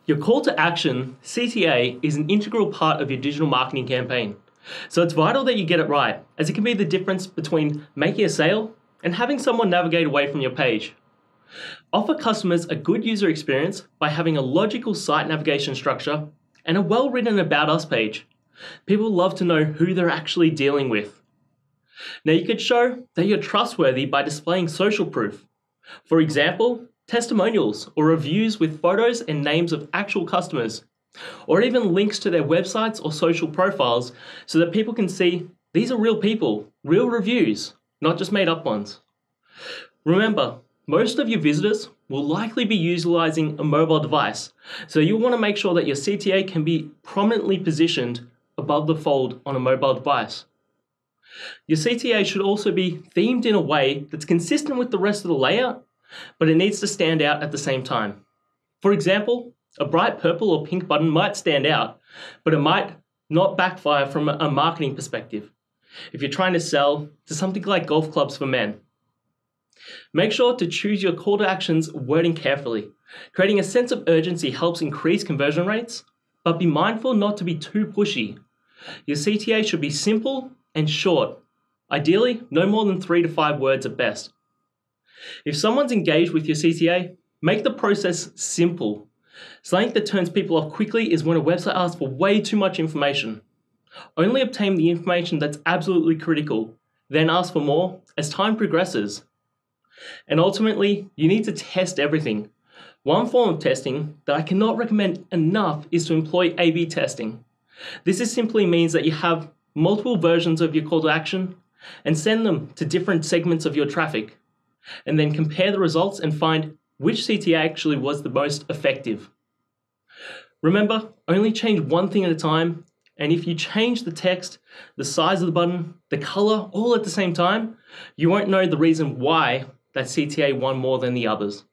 Your call to action, CTA, is an integral part of your digital marketing campaign. So it's vital that you get it right, as it can be the difference between making a sale and having someone navigate away from your page. Offer customers a good user experience by having a logical site navigation structure and a well-written About Us page. People love to know who they're actually dealing with. Now you could show that you're trustworthy by displaying social proof. For example, testimonials or reviews with photos and names of actual customers, or even links to their websites or social profiles so that people can see these are real people, real reviews, not just made up ones. Remember, most of your visitors will likely be utilizing a mobile device, so you'll want to make sure that your CTA can be prominently positioned above the fold on a mobile device. Your CTA should also be themed in a way that's consistent with the rest of the layout, but it needs to stand out at the same time. For example, a bright purple or pink button might stand out, but it might not backfire from a marketing perspective if you're trying to sell to something like golf clubs for men. Make sure to choose your call to actions wording carefully. Creating a sense of urgency helps increase conversion rates, but be mindful not to be too pushy. Your CTA should be simple and short, ideally no more than 3 to 5 words at best. If someone's engaged with your CTA, make the process simple. Something that turns people off quickly is when a website asks for way too much information. Only obtain the information that's absolutely critical, then ask for more as time progresses. And ultimately, you need to test everything. One form of testing that I cannot recommend enough is to employ A/B testing. This simply means that you have multiple versions of your call to action and send them to different segments of your traffic, and then compare the results and find which CTA actually was the most effective. Remember, only change one thing at a time, and if you change the text, the size of the button, the color, all at the same time, you won't know the reason why that CTA won more than the others.